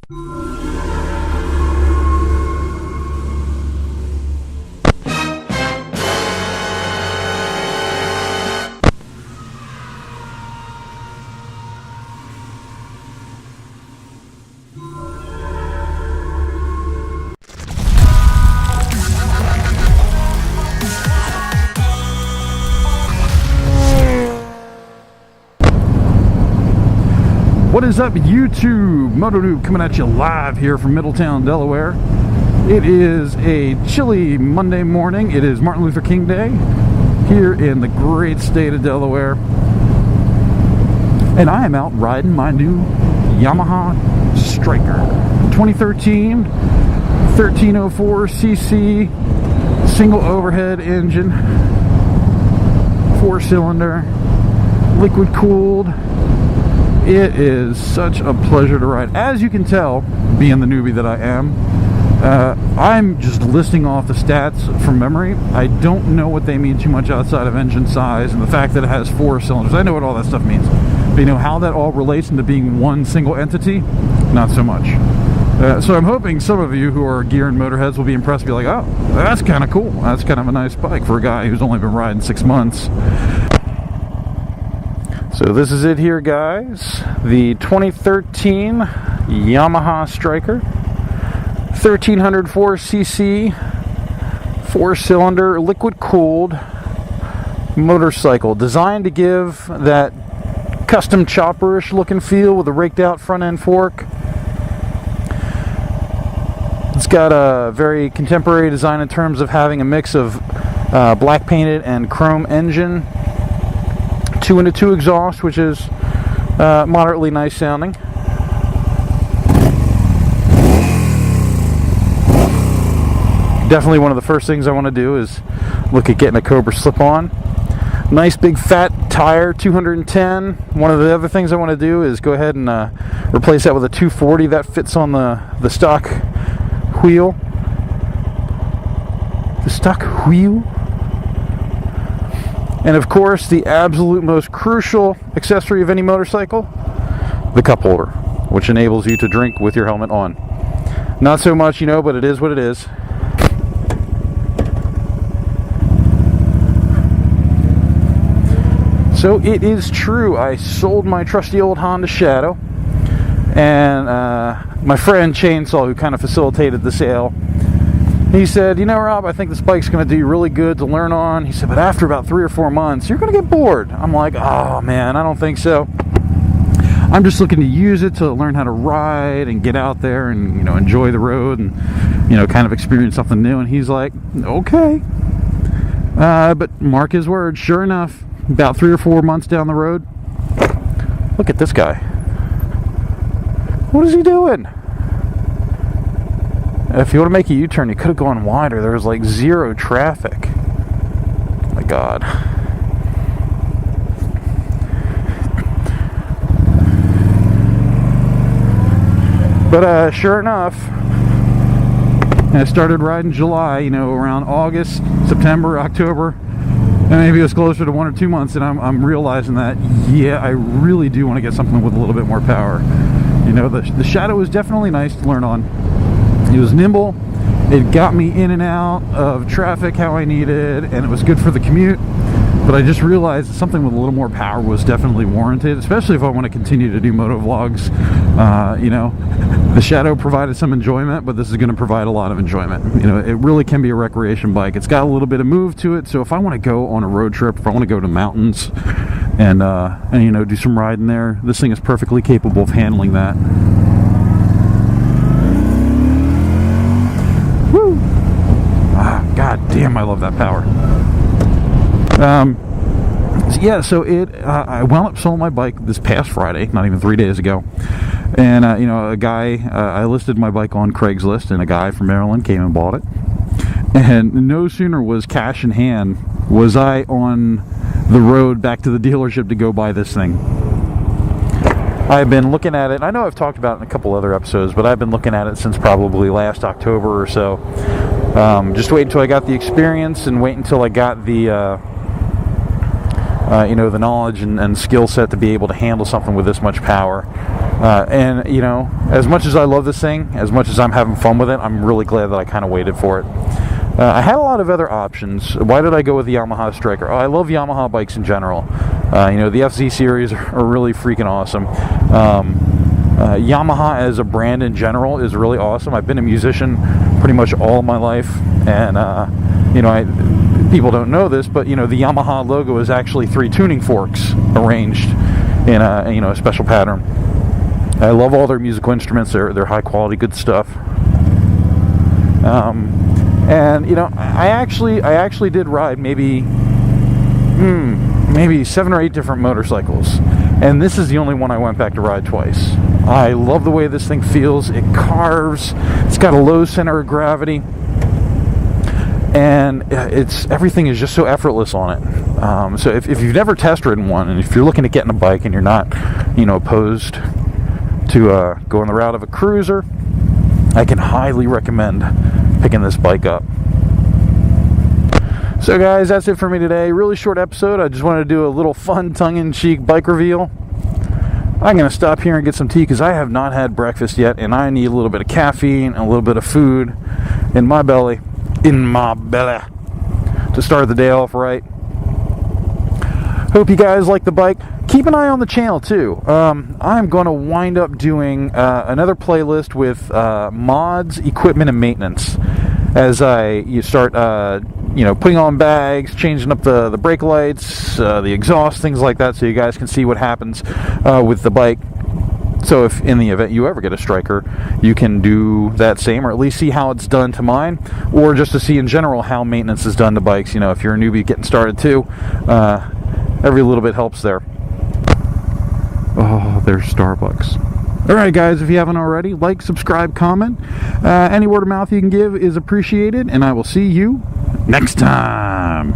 What is up, YouTube? MotoNoob coming at you live here from Middletown, Delaware. It is a chilly Monday morning. It is Martin Luther King Day here in the great state of Delaware. And I am out riding my new Yamaha Stryker. 2013, 1304cc, single overhead engine, 4-cylinder, liquid cooled. It is such a pleasure to ride. As you can tell, being the newbie that I am, I'm just listing off the stats from memory. I don't know what they mean too much outside of engine size and the fact that it has 4 cylinders. I know what all that stuff means. But you know how that all relates into being one single entity? Not so much. So I'm hoping some of you who are gear and motorheads will be impressed and be like, oh, that's kind of cool. That's kind of a nice bike for a guy who's only been riding 6 months. So this is it here, guys. The 2013 Yamaha Stryker, 1304cc, 4-cylinder, liquid-cooled motorcycle, designed to give that custom chopperish look and feel with a raked-out front-end fork. It's got a very contemporary design in terms of having a mix of black-painted and chrome engine. 2-in-2 exhaust, which is moderately nice sounding. Definitely one of the first things I want to do is look at getting a Cobra slip-on. Nice big fat tire, 210. One of the other things I want to do is go ahead and replace that with a 240 that fits on the stock wheel. The stock wheel? And of course, the absolute most crucial accessory of any motorcycle, the cup holder, which enables you to drink with your helmet on. Not so much, you know, but it is what it is. So it is true, I sold my trusty old Honda Shadow, and my friend Chainsaw, who kind of facilitated the sale, he said, you know, Rob, I think this bike's going to do you really good to learn on. He said, but after about 3 or 4 months, you're going to get bored. I'm like, oh, man, I don't think so. I'm just looking to use it to learn how to ride and get out there and, you know, enjoy the road and, you know, kind of experience something new. And he's like, okay. But mark his words, sure enough, about 3 or 4 months down the road, look at this guy. What is he doing? If you want to make a U-turn, you could have gone wider. There was like 0 traffic. Oh my God. But sure enough, I started riding July, you know, around August, September, October, and maybe it was closer to 1 or 2 months, and I'm realizing that, yeah, I really do want to get something with a little bit more power. You know, the Shadow was definitely nice to learn on. It was nimble, it got me in and out of traffic how I needed, and it was good for the commute. But I just realized that something with a little more power was definitely warranted, especially if I want to continue to do moto vlogs. You know, the Shadow provided some enjoyment, but this is going to provide a lot of enjoyment. You know, it really can be a recreation bike. It's got a little bit of move to it, so if I want to go on a road trip, if I want to go to mountains and you know, do some riding there, this thing is perfectly capable of handling that. Woo! Ah, God damn, I love that power. Yeah, so I wound up selling my bike this past Friday, not even 3 days ago. And, you know, a guy, I listed my bike on Craigslist, and a guy from Maryland came and bought it. And no sooner was cash in hand, was I on the road back to the dealership to go buy this thing. I've been looking at it. I know I've talked about it in a couple other episodes, but I've been looking at it since probably last October or so. Just wait until I got the experience and wait until I got the you know, the knowledge and skill set to be able to handle something with this much power. And you know, as much as I love this thing, as much as I'm having fun with it, I'm really glad that I kind of waited for it. I had a lot of other options. Why did I go with the Yamaha Stryker? Oh, I love Yamaha bikes in general. You know, the FZ series are really freaking awesome. Yamaha as a brand in general is really awesome. I've been a musician pretty much all my life, and you know, people don't know this, but you know, the Yamaha logo is actually 3 tuning forks arranged in a, you know, a special pattern. I love all their musical instruments. They're high quality, good stuff. And you know, I actually did ride maybe 7 or 8 different motorcycles, and this is the only one I went back to ride twice. I love the way this thing feels. It carves. It's got a low center of gravity, and everything is just so effortless on it. So if you've never test ridden one, and if you're looking to get in a bike and you're not, you know, opposed to going the route of a cruiser, I can highly recommend picking this bike up. So guys, that's it for me today. Really short episode. I just wanted to do a little fun tongue-in-cheek bike reveal. I'm going to stop here and get some tea because I have not had breakfast yet, and I need a little bit of caffeine and a little bit of food in my belly, to start the day off right. Hope you guys like the bike. Keep an eye on the channel too. I'm going to wind up doing another playlist with mods, equipment, and maintenance as you start you know, putting on bags, changing up the brake lights, the exhaust, things like that, so you guys can see what happens with the bike. So if in the event you ever get a Stryker, you can do that same, or at least see how it's done to mine, or just to see in general how maintenance is done to bikes. You know, if you're a newbie getting started too, every little bit helps there. Oh, there's Starbucks. Alright guys, if you haven't already, like, subscribe, comment. Any word of mouth you can give is appreciated, and I will see you next time.